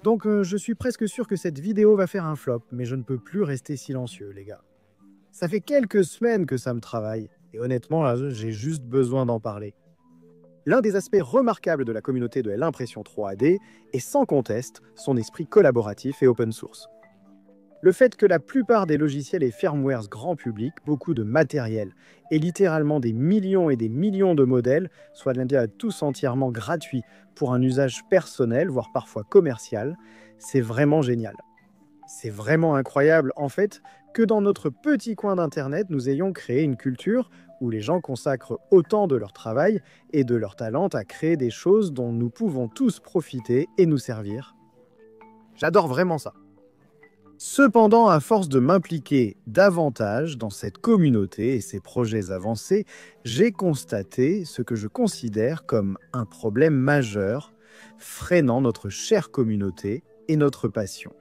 Je suis presque sûr que cette vidéo va faire un flop, mais je ne peux plus rester silencieux, les gars. Ça fait quelques semaines que ça me travaille, et honnêtement, là, j'ai juste besoin d'en parler. L'un des aspects remarquables de la communauté de l'impression 3D est sans conteste son esprit collaboratif et open source. Le fait que la plupart des logiciels et firmwares grand public, beaucoup de matériel et littéralement des millions et des millions de modèles soient tous entièrement gratuits pour un usage personnel, voire parfois commercial, c'est vraiment génial. C'est vraiment incroyable en fait que dans notre petit coin d'internet, nous ayons créé une culture où les gens consacrent autant de leur travail et de leur talent à créer des choses dont nous pouvons tous profiter et nous servir. J'adore vraiment ça. Cependant, à force de m'impliquer davantage dans cette communauté et ces projets avancés, j'ai constaté ce que je considère comme un problème majeur freinant notre chère communauté et notre passion.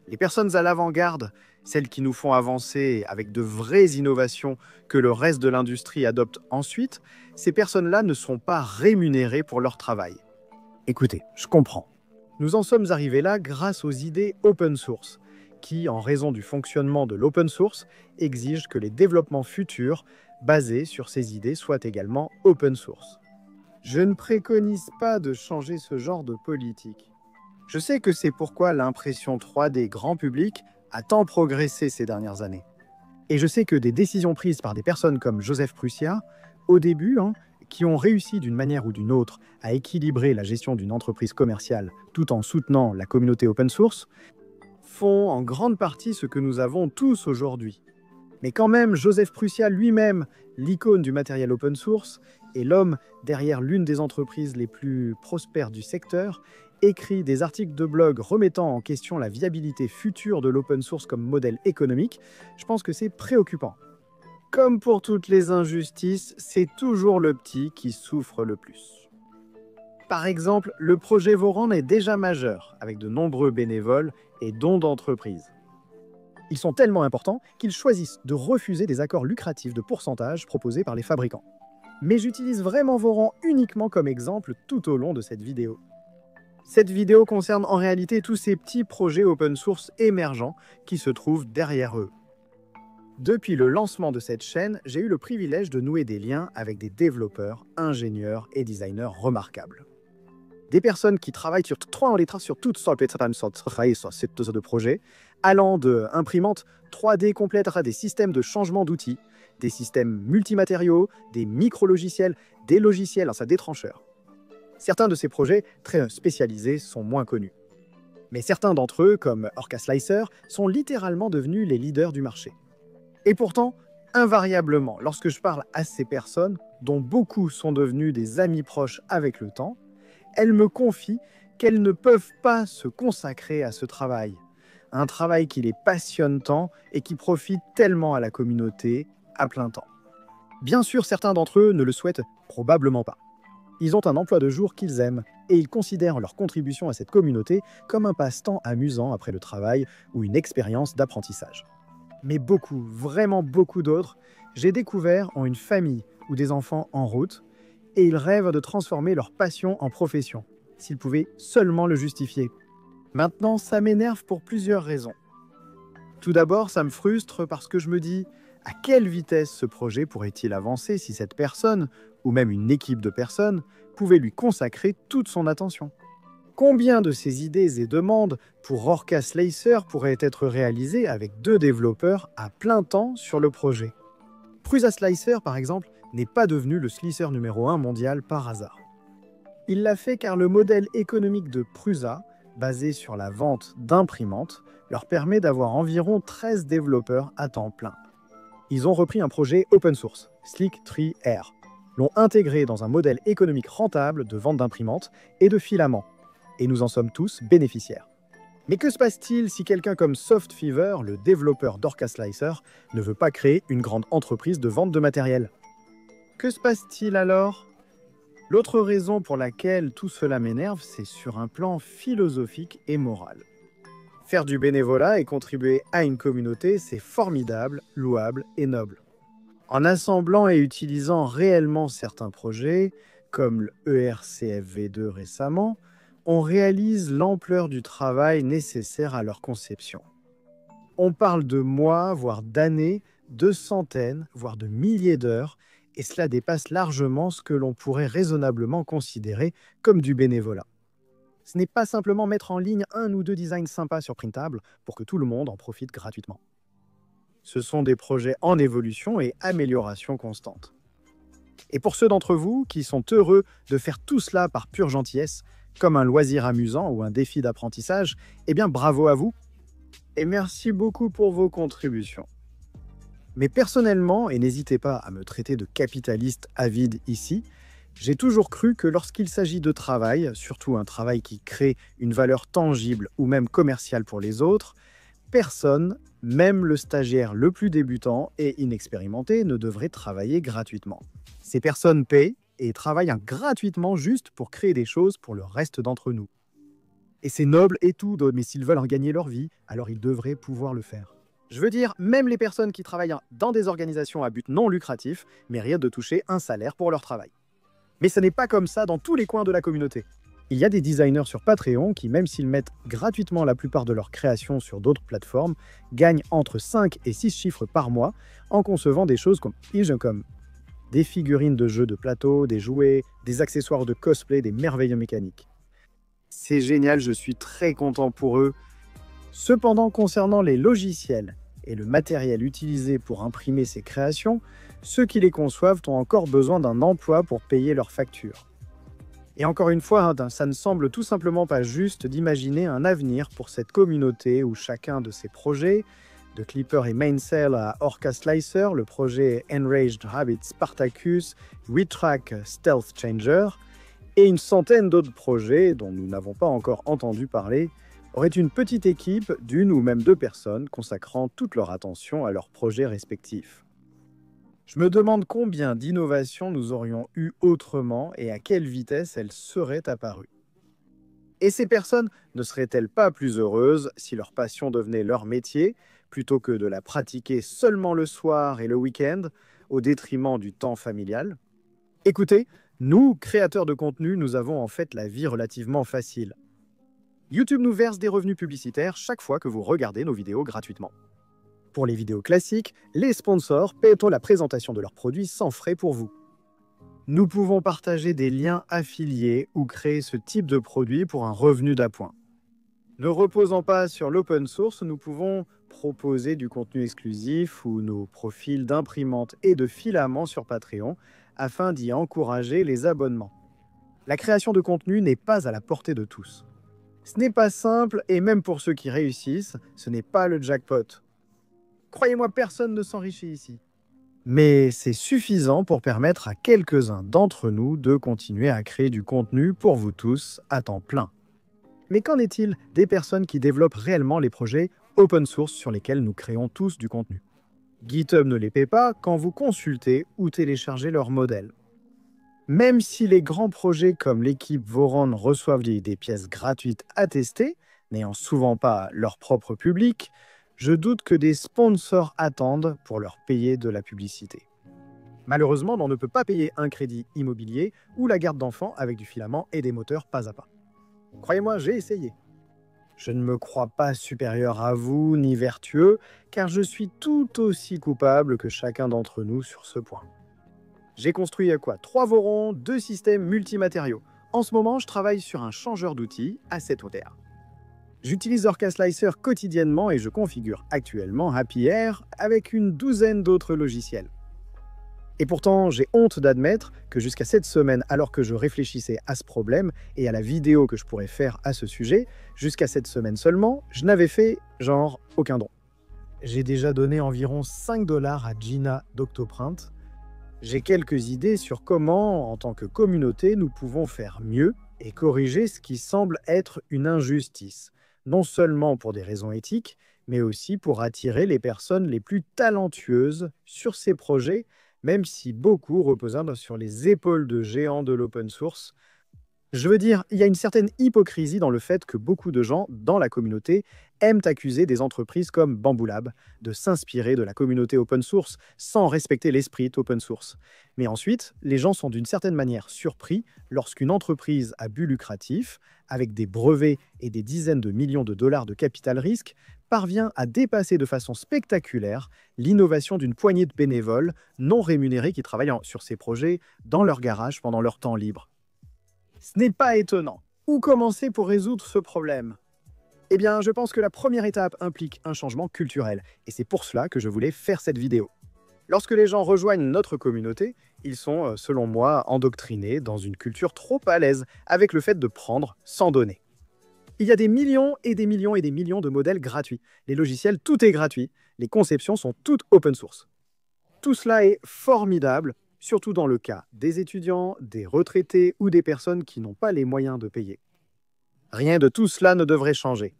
Les personnes à l'avant-garde, celles qui nous font avancer avec de vraies innovations que le reste de l'industrie adopte ensuite, ces personnes-là ne sont pas rémunérées pour leur travail. Écoutez, je comprends. Nous en sommes arrivés là grâce aux idées open source, qui, en raison du fonctionnement de l'open source, exigent que les développements futurs basés sur ces idées soient également open source. Je ne préconise pas de changer ce genre de politique. Je sais que c'est pourquoi l'impression 3D grand public a tant progressé ces dernières années. Et je sais que des décisions prises par des personnes comme Joseph Prussia, au début, qui ont réussi d'une manière ou d'une autre à équilibrer la gestion d'une entreprise commerciale tout en soutenant la communauté open source, font en grande partie ce que nous avons tous aujourd'hui. Mais quand même, Joseph Prussia lui-même, l'icône du matériel open source et l'homme derrière l'une des entreprises les plus prospères du secteur, écrit des articles de blog remettant en question la viabilité future de l'open source comme modèle économique. Je pense que c'est préoccupant. Comme pour toutes les injustices, c'est toujours le petit qui souffre le plus. Par exemple, le projet Voran est déjà majeur, avec de nombreux bénévoles et dons d'entreprises. Ils sont tellement importants qu'ils choisissent de refuser des accords lucratifs de pourcentage proposés par les fabricants. Mais j'utilise vraiment Voran uniquement comme exemple tout au long de cette vidéo. Cette vidéo concerne en réalité tous ces petits projets open source émergents qui se trouvent derrière eux. Depuis le lancement de cette chaîne, j'ai eu le privilège de nouer des liens avec des développeurs, ingénieurs et designers remarquables. Des personnes qui travaillent sur toutes sortes de projets, allant de imprimantes 3D complètes à des systèmes de changement d'outils, des systèmes multimatériaux, des micro-logiciels, des logiciels, des trancheurs. Certains de ces projets très spécialisés sont moins connus. Mais certains d'entre eux, comme Orca Slicer, sont littéralement devenus les leaders du marché. Et pourtant, invariablement, lorsque je parle à ces personnes, dont beaucoup sont devenus des amis proches avec le temps, elles me confient qu'elles ne peuvent pas se consacrer à ce travail. Un travail qui les passionne tant et qui profite tellement à la communauté à plein temps. Bien sûr, certains d'entre eux ne le souhaitent probablement pas. Ils ont un emploi de jour qu'ils aiment et ils considèrent leur contribution à cette communauté comme un passe-temps amusant après le travail ou une expérience d'apprentissage. Mais beaucoup, vraiment beaucoup d'autres, j'ai découvert en une famille ou des enfants en route et ils rêvent de transformer leur passion en profession, s'ils pouvaient seulement le justifier. Maintenant, ça m'énerve pour plusieurs raisons. Tout d'abord, ça me frustre parce que je me dis à quelle vitesse ce projet pourrait-il avancer si cette personne, ou même une équipe de personnes, pouvait lui consacrer toute son attention. Combien de ces idées et demandes pour Orca Slicer pourraient être réalisées avec 2 développeurs à plein temps sur le projet? Prusa Slicer, par exemple, n'est pas devenu le slicer numéro 1 mondial par hasard. Il l'a fait car le modèle économique de Prusa, basé sur la vente d'imprimantes, leur permet d'avoir environ 13 développeurs à temps plein. Ils ont repris un projet open source, Slick3R, l'ont intégré dans un modèle économique rentable de vente d'imprimantes et de filaments, et nous en sommes tous bénéficiaires. Mais que se passe-t-il si quelqu'un comme Softfever, le développeur d'Orca Slicer, ne veut pas créer une grande entreprise de vente de matériel? Que se passe-t-il alors? L'autre raison pour laquelle tout cela m'énerve, c'est sur un plan philosophique et moral. Faire du bénévolat et contribuer à une communauté, c'est formidable, louable et noble. En assemblant et utilisant réellement certains projets, comme le ERCFV2 récemment, on réalise l'ampleur du travail nécessaire à leur conception. On parle de mois, voire d'années, de centaines, voire de milliers d'heures, et cela dépasse largement ce que l'on pourrait raisonnablement considérer comme du bénévolat. Ce n'est pas simplement mettre en ligne un ou deux designs sympas sur Printable pour que tout le monde en profite gratuitement. Ce sont des projets en évolution et amélioration constante. Et pour ceux d'entre vous qui sont heureux de faire tout cela par pure gentillesse, comme un loisir amusant ou un défi d'apprentissage, eh bien bravo à vous et merci beaucoup pour vos contributions. Mais personnellement, et n'hésitez pas à me traiter de capitaliste avide ici, j'ai toujours cru que lorsqu'il s'agit de travail, surtout un travail qui crée une valeur tangible ou même commerciale pour les autres, personne, même le stagiaire le plus débutant et inexpérimenté, ne devrait travailler gratuitement. Ces personnes paient et travaillent gratuitement juste pour créer des choses pour le reste d'entre nous. Et c'est noble et tout, mais s'ils veulent en gagner leur vie, alors ils devraient pouvoir le faire. Je veux dire, même les personnes qui travaillent dans des organisations à but non lucratif méritent de toucher un salaire pour leur travail. Mais ce n'est pas comme ça dans tous les coins de la communauté. Il y a des designers sur Patreon qui, même s'ils mettent gratuitement la plupart de leurs créations sur d'autres plateformes, gagnent entre 5 et 6 chiffres par mois en concevant des choses comme des figurines de jeux de plateau, des jouets, des accessoires de cosplay, des merveilles mécaniques. C'est génial, je suis très content pour eux. Cependant, concernant les logiciels et le matériel utilisé pour imprimer ces créations, ceux qui les conçoivent ont encore besoin d'un emploi pour payer leurs factures. Et encore une fois, ça ne semble tout simplement pas juste d'imaginer un avenir pour cette communauté où chacun de ces projets, de Clipper et Mainsail à Orca Slicer, le projet Enraged Rabbit Spartacus, WeTrack Stealth Changer, et une centaine d'autres projets dont nous n'avons pas encore entendu parler, auraient une petite équipe d'une ou même deux personnes consacrant toute leur attention à leurs projets respectifs. Je me demande combien d'innovations nous aurions eu autrement et à quelle vitesse elles seraient apparues. Et ces personnes ne seraient-elles pas plus heureuses si leur passion devenait leur métier, plutôt que de la pratiquer seulement le soir et le week-end, au détriment du temps familial? Écoutez, nous, créateurs de contenu, nous avons en fait la vie relativement facile. YouTube nous verse des revenus publicitaires chaque fois que vous regardez nos vidéos gratuitement. Pour les vidéos classiques, les sponsors paient la présentation de leurs produits sans frais pour vous. Nous pouvons partager des liens affiliés ou créer ce type de produit pour un revenu d'appoint. Ne reposant pas sur l'open source, nous pouvons proposer du contenu exclusif ou nos profils d'imprimantes et de filaments sur Patreon afin d'y encourager les abonnements. La création de contenu n'est pas à la portée de tous. Ce n'est pas simple et même pour ceux qui réussissent, ce n'est pas le jackpot. Croyez-moi, personne ne s'enrichit ici. Mais c'est suffisant pour permettre à quelques-uns d'entre nous de continuer à créer du contenu pour vous tous à temps plein. Mais qu'en est-il des personnes qui développent réellement les projets open source sur lesquels nous créons tous du contenu? GitHub ne les paie pas quand vous consultez ou téléchargez leur modèle. Même si les grands projets comme l'équipe Voron reçoivent des pièces gratuites à tester, n'ayant souvent pas leur propre public, je doute que des sponsors attendent pour leur payer de la publicité. Malheureusement, on ne peut pas payer un crédit immobilier ou la garde d'enfants avec du filament et des moteurs pas à pas. Croyez-moi, j'ai essayé. Je ne me crois pas supérieur à vous ni vertueux, car je suis tout aussi coupable que chacun d'entre nous sur ce point. J'ai construit 3 Vorons, 2 systèmes multimatériaux. En ce moment, je travaille sur un changeur d'outils à 7 OTR. J'utilise Orca Slicer quotidiennement et je configure actuellement Happy Air avec une douzaine d'autres logiciels. Et pourtant, j'ai honte d'admettre que jusqu'à cette semaine, alors que je réfléchissais à ce problème et à la vidéo que je pourrais faire à ce sujet, jusqu'à cette semaine seulement, je n'avais fait, aucun don. J'ai déjà donné environ 5 $ à Gina d'Octoprint. J'ai quelques idées sur comment, en tant que communauté, nous pouvons faire mieux et corriger ce qui semble être une injustice, non seulement pour des raisons éthiques, mais aussi pour attirer les personnes les plus talentueuses sur ces projets, même si beaucoup reposent sur les épaules de géants de l'open source. Je veux dire, il y a une certaine hypocrisie dans le fait que beaucoup de gens dans la communauté aiment accuser des entreprises comme Bamboo Lab de s'inspirer de la communauté open source sans respecter l'esprit open source. Mais ensuite, les gens sont d'une certaine manière surpris lorsqu'une entreprise à but lucratif, avec des brevets et des dizaines de millions de dollars de capital risque, parvient à dépasser de façon spectaculaire l'innovation d'une poignée de bénévoles non rémunérés qui travaillent sur ces projets dans leur garage pendant leur temps libre. Ce n'est pas étonnant. Où commencer pour résoudre ce problème? Eh bien, je pense que la première étape implique un changement culturel, et c'est pour cela que je voulais faire cette vidéo. Lorsque les gens rejoignent notre communauté, ils sont, selon moi, endoctrinés dans une culture trop à l'aise avec le fait de prendre sans donner. Il y a des millions et des millions et des millions de modèles gratuits. Les logiciels, tout est gratuit. Les conceptions sont toutes open source. Tout cela est formidable, surtout dans le cas des étudiants, des retraités ou des personnes qui n'ont pas les moyens de payer. Rien de tout cela ne devrait changer.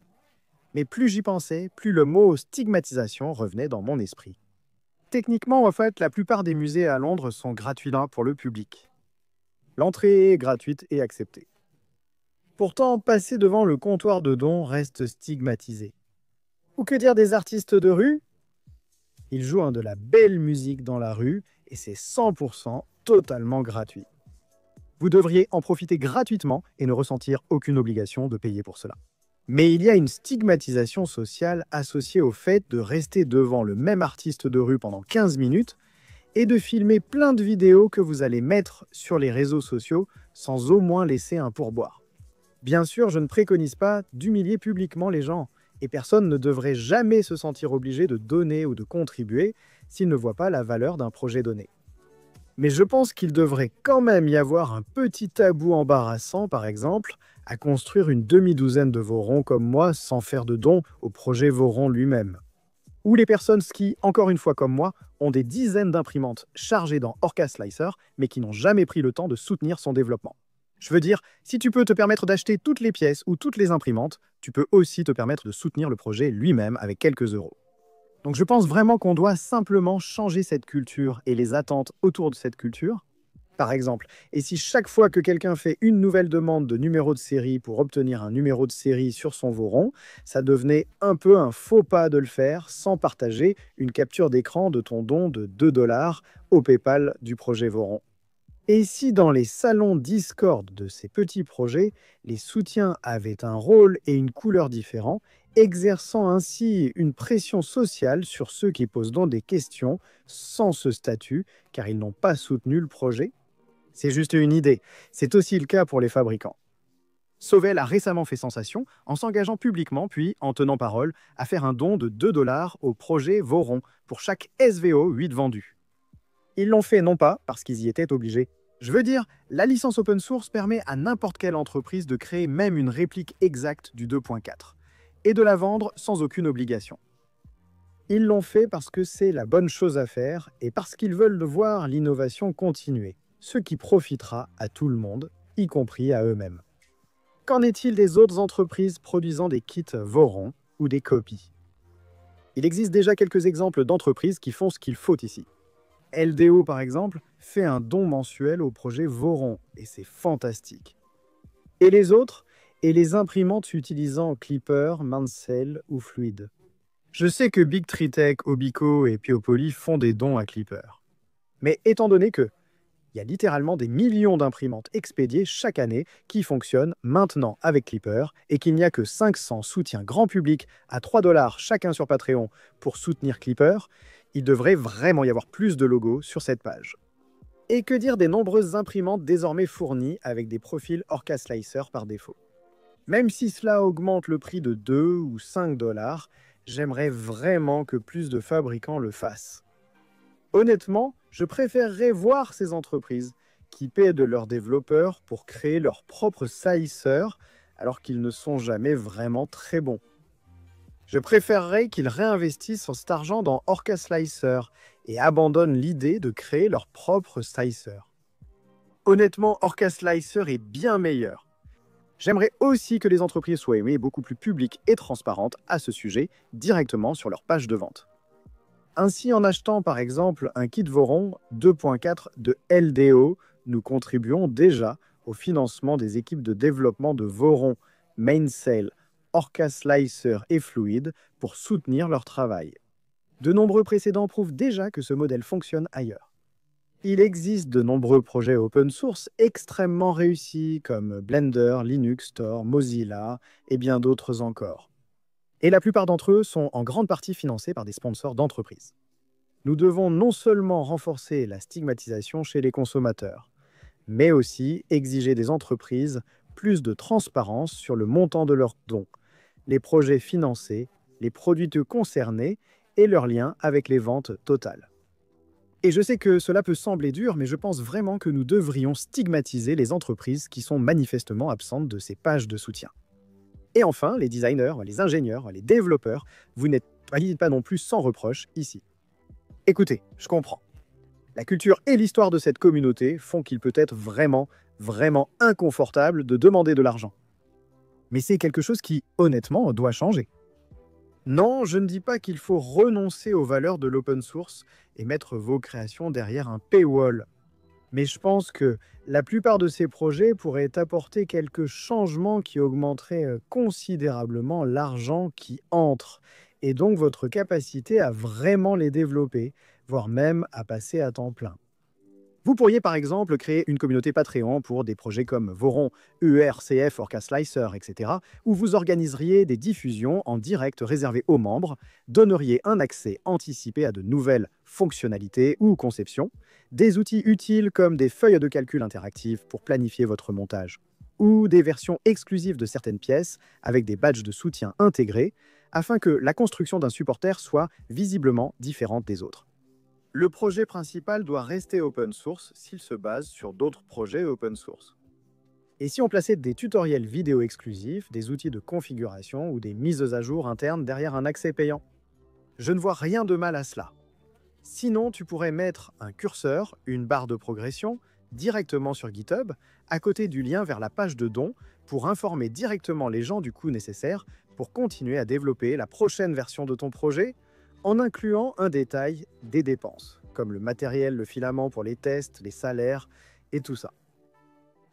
Mais plus j'y pensais, plus le mot stigmatisation revenait dans mon esprit. Techniquement, en fait, la plupart des musées à Londres sont gratuits pour le public. L'entrée est gratuite et acceptée. Pourtant, passer devant le comptoir de dons reste stigmatisé. Ou que dire des artistes de rue? Ils jouent de la belle musique dans la rue et c'est 100% totalement gratuit. Vous devriez en profiter gratuitement et ne ressentir aucune obligation de payer pour cela. Mais il y a une stigmatisation sociale associée au fait de rester devant le même artiste de rue pendant 15 minutes et de filmer plein de vidéos que vous allez mettre sur les réseaux sociaux sans au moins laisser un pourboire. Bien sûr, je ne préconise pas d'humilier publiquement les gens, et personne ne devrait jamais se sentir obligé de donner ou de contribuer s'il ne voit pas la valeur d'un projet donné. Mais je pense qu'il devrait quand même y avoir un petit tabou embarrassant, par exemple, à construire une demi-douzaine de Voron comme moi sans faire de dons au projet Voron lui-même. Ou les personnes qui, encore une fois comme moi, ont des dizaines d'imprimantes chargées dans Orca Slicer, mais qui n'ont jamais pris le temps de soutenir son développement. Je veux dire, si tu peux te permettre d'acheter toutes les pièces ou toutes les imprimantes, tu peux aussi te permettre de soutenir le projet lui-même avec quelques euros. Donc je pense vraiment qu'on doit simplement changer cette culture et les attentes autour de cette culture. Par exemple, et si chaque fois que quelqu'un fait une nouvelle demande de numéro de série pour obtenir un numéro de série sur son Voron, ça devenait un peu un faux pas de le faire sans partager une capture d'écran de ton don de 2 $ au PayPal du projet Voron. Et si dans les salons Discord de ces petits projets, les soutiens avaient un rôle et une couleur différents, exerçant ainsi une pression sociale sur ceux qui posent donc des questions sans ce statut, car ils n'ont pas soutenu le projet? C'est juste une idée. C'est aussi le cas pour les fabricants. Sauvel a récemment fait sensation en s'engageant publiquement, puis en tenant parole, à faire un don de 2 $ au projet Voron pour chaque SVO 8 vendu. Ils l'ont fait non pas parce qu'ils y étaient obligés. Je veux dire, la licence open source permet à n'importe quelle entreprise de créer même une réplique exacte du 2.4 et de la vendre sans aucune obligation. Ils l'ont fait parce que c'est la bonne chose à faire et parce qu'ils veulent voir l'innovation continuer, ce qui profitera à tout le monde, y compris à eux-mêmes. Qu'en est-il des autres entreprises produisant des kits Voron ou des copies? Il existe déjà quelques exemples d'entreprises qui font ce qu'il faut ici. LDO, par exemple, fait un don mensuel au projet Voron, et c'est fantastique. Et les autres? Et les imprimantes utilisant Clipper, Mansell ou Fluid. Je sais que Big Tree Tech, Obico et Peopoly font des dons à Clipper. Mais étant donné que il y a littéralement des millions d'imprimantes expédiées chaque année qui fonctionnent maintenant avec Clipper et qu'il n'y a que 500 soutiens grand public à 3 $ chacun sur Patreon pour soutenir Clipper, il devrait vraiment y avoir plus de logos sur cette page. Et que dire des nombreuses imprimantes désormais fournies avec des profils Orca Slicer par défaut? Même si cela augmente le prix de 2 ou 5 $, j'aimerais vraiment que plus de fabricants le fassent. Honnêtement, je préférerais voir ces entreprises qui paient de leurs développeurs pour créer leurs propres slicers alors qu'ils ne sont jamais vraiment très bons. Je préférerais qu'ils réinvestissent cet argent dans Orca Slicer et abandonnent l'idée de créer leur propre slicer. Honnêtement, Orca Slicer est bien meilleur. J'aimerais aussi que les entreprises soient beaucoup plus publiques et transparentes à ce sujet directement sur leur page de vente. Ainsi, en achetant par exemple un kit Voron 2.4 de LDO, nous contribuons déjà au financement des équipes de développement de Voron, Mainsail, Orca Slicer et Fluid pour soutenir leur travail. De nombreux précédents prouvent déjà que ce modèle fonctionne ailleurs. Il existe de nombreux projets open source extrêmement réussis comme Blender, Linux Store, Mozilla et bien d'autres encore. Et la plupart d'entre eux sont en grande partie financés par des sponsors d'entreprises. Nous devons non seulement renforcer la stigmatisation chez les consommateurs, mais aussi exiger des entreprises plus de transparence sur le montant de leurs dons, les projets financés, les produits concernés et leurs liens avec les ventes totales. Et je sais que cela peut sembler dur, mais je pense vraiment que nous devrions stigmatiser les entreprises qui sont manifestement absentes de ces pages de soutien. Et enfin, les designers, les ingénieurs, les développeurs, vous n'êtes pas non plus sans reproche ici. Écoutez, je comprends. La culture et l'histoire de cette communauté font qu'il peut être vraiment inconfortable de demander de l'argent. Mais c'est quelque chose qui, honnêtement, doit changer. Non, je ne dis pas qu'il faut renoncer aux valeurs de l'open source et mettre vos créations derrière un paywall. Mais je pense que la plupart de ces projets pourraient apporter quelques changements qui augmenteraient considérablement l'argent qui entre, et donc votre capacité à vraiment les développer, voire même à passer à temps plein. Vous pourriez par exemple créer une communauté Patreon pour des projets comme Voron, ERCF, Orca Slicer, etc., où vous organiseriez des diffusions en direct réservées aux membres, donneriez un accès anticipé à de nouvelles fonctionnalités ou conceptions, des outils utiles comme des feuilles de calcul interactives pour planifier votre montage, ou des versions exclusives de certaines pièces avec des badges de soutien intégrés, afin que la construction d'un supporter soit visiblement différente des autres. Le projet principal doit rester open source s'il se base sur d'autres projets open source. Et si on plaçait des tutoriels vidéo exclusifs, des outils de configuration ou des mises à jour internes derrière un accès payant? Je ne vois rien de mal à cela. Sinon, tu pourrais mettre un curseur, une barre de progression, directement sur GitHub, à côté du lien vers la page de dons, pour informer directement les gens du coût nécessaire pour continuer à développer la prochaine version de ton projet, en incluant un détail des dépenses, comme le matériel, le filament pour les tests, les salaires et tout ça.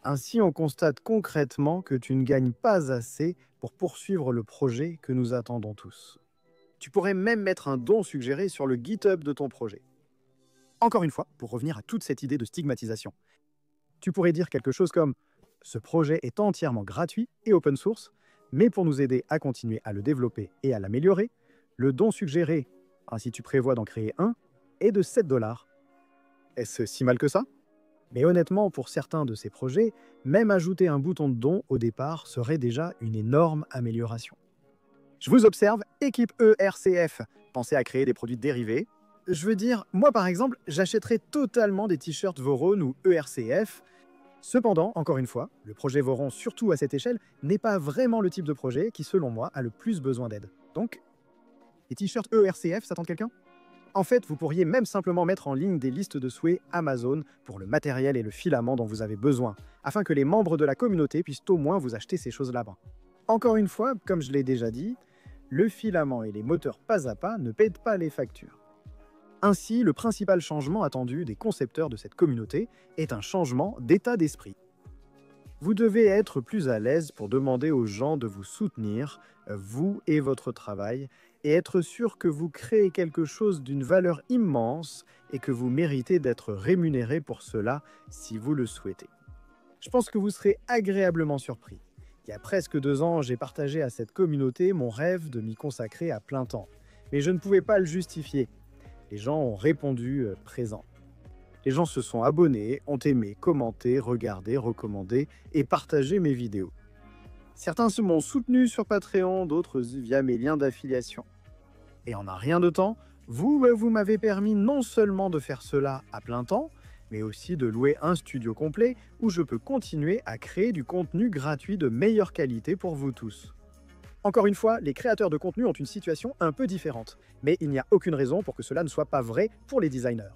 Ainsi, on constate concrètement que tu ne gagnes pas assez pour poursuivre le projet que nous attendons tous. Tu pourrais même mettre un don suggéré sur le GitHub de ton projet. Encore une fois, pour revenir à toute cette idée de stigmatisation, tu pourrais dire quelque chose comme « Ce projet est entièrement gratuit et open source, mais pour nous aider à continuer à le développer et à l'améliorer, le don suggéré, si tu prévois d'en créer un, est de 7 $. Est-ce si mal que ça? Mais honnêtement, pour certains de ces projets, même ajouter un bouton de don au départ serait déjà une énorme amélioration. Je vous observe, équipe ERCF, pensez à créer des produits dérivés. Je veux dire, moi par exemple, j'achèterais totalement des t-shirts Voron ou ERCF. Cependant, encore une fois, le projet Voron, surtout à cette échelle, n'est pas vraiment le type de projet qui, selon moi, a le plus besoin d'aide. Donc, les t-shirts ERCF, ça tente quelqu'un? En fait, vous pourriez même simplement mettre en ligne des listes de souhaits Amazon pour le matériel et le filament dont vous avez besoin, afin que les membres de la communauté puissent au moins vous acheter ces choses là-bas. Encore une fois, comme je l'ai déjà dit, le filament et les moteurs pas à pas ne paient pas les factures. Ainsi, le principal changement attendu des concepteurs de cette communauté est un changement d'état d'esprit. Vous devez être plus à l'aise pour demander aux gens de vous soutenir, vous et votre travail, et être sûr que vous créez quelque chose d'une valeur immense et que vous méritez d'être rémunéré pour cela si vous le souhaitez. Je pense que vous serez agréablement surpris. Il y a presque 2 ans, j'ai partagé à cette communauté mon rêve de m'y consacrer à plein temps. Mais je ne pouvais pas le justifier. Les gens ont répondu présent. Les gens se sont abonnés, ont aimé, commenté, regardé, recommandé et partagé mes vidéos. Certains se m'ont soutenu sur Patreon, d'autres via mes liens d'affiliation. Et en un rien de temps, vous m'avez permis non seulement de faire cela à plein temps, mais aussi de louer un studio complet où je peux continuer à créer du contenu gratuit de meilleure qualité pour vous tous. Encore une fois, les créateurs de contenu ont une situation un peu différente, mais il n'y a aucune raison pour que cela ne soit pas vrai pour les designers.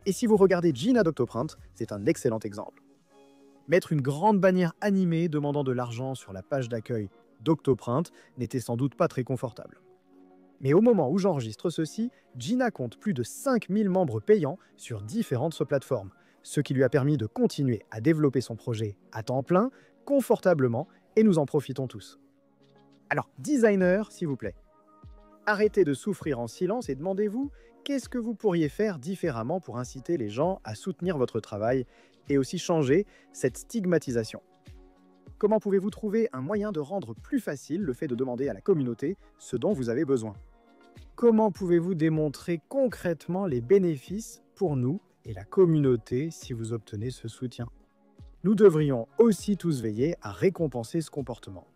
Et si vous regardez Gina d'Octoprint, c'est un excellent exemple. Mettre une grande bannière animée demandant de l'argent sur la page d'accueil d'Octoprint n'était sans doute pas très confortable. Mais au moment où j'enregistre ceci, Gina compte plus de 5000 membres payants sur différentes plateformes, ce qui lui a permis de continuer à développer son projet à temps plein, confortablement, et nous en profitons tous. Alors, designer, s'il vous plaît, arrêtez de souffrir en silence et demandez-vous qu'est-ce que vous pourriez faire différemment pour inciter les gens à soutenir votre travail et aussi changer cette stigmatisation. Comment pouvez-vous trouver un moyen de rendre plus facile le fait de demander à la communauté ce dont vous avez besoin? Comment pouvez-vous démontrer concrètement les bénéfices pour nous et la communauté si vous obtenez ce soutien? Nous devrions aussi tous veiller à récompenser ce comportement.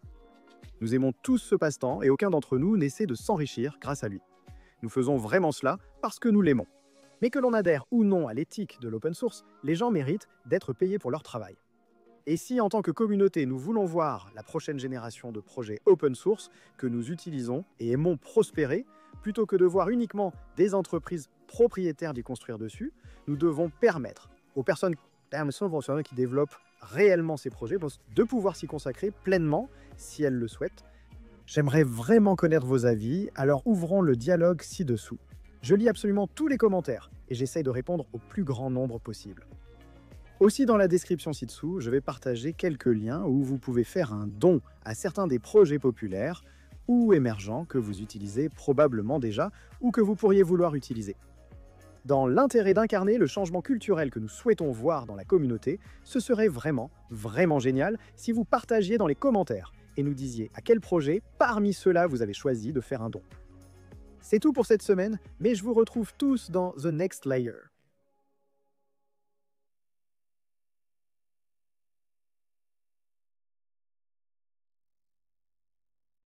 Nous aimons tous ce passe-temps et aucun d'entre nous n'essaie de s'enrichir grâce à lui. Nous faisons vraiment cela parce que nous l'aimons. Mais que l'on adhère ou non à l'éthique de l'open source, les gens méritent d'être payés pour leur travail. Et si en tant que communauté, nous voulons voir la prochaine génération de projets open source que nous utilisons et aimons prospérer, plutôt que de voir uniquement des entreprises propriétaires d'y construire dessus, nous devons permettre aux personnes qui développent réellement ces projets de pouvoir s'y consacrer pleinement si elles le souhaitent. J'aimerais vraiment connaître vos avis, alors ouvrons le dialogue ci-dessous. Je lis absolument tous les commentaires et j'essaye de répondre au plus grand nombre possible. Aussi dans la description ci-dessous, je vais partager quelques liens où vous pouvez faire un don à certains des projets populaires ou émergents que vous utilisez probablement déjà ou que vous pourriez vouloir utiliser. Dans l'intérêt d'incarner le changement culturel que nous souhaitons voir dans la communauté, ce serait vraiment génial si vous partagiez dans les commentaires et nous disiez à quel projet parmi ceux-là vous avez choisi de faire un don. C'est tout pour cette semaine, mais je vous retrouve tous dans The Next Layer.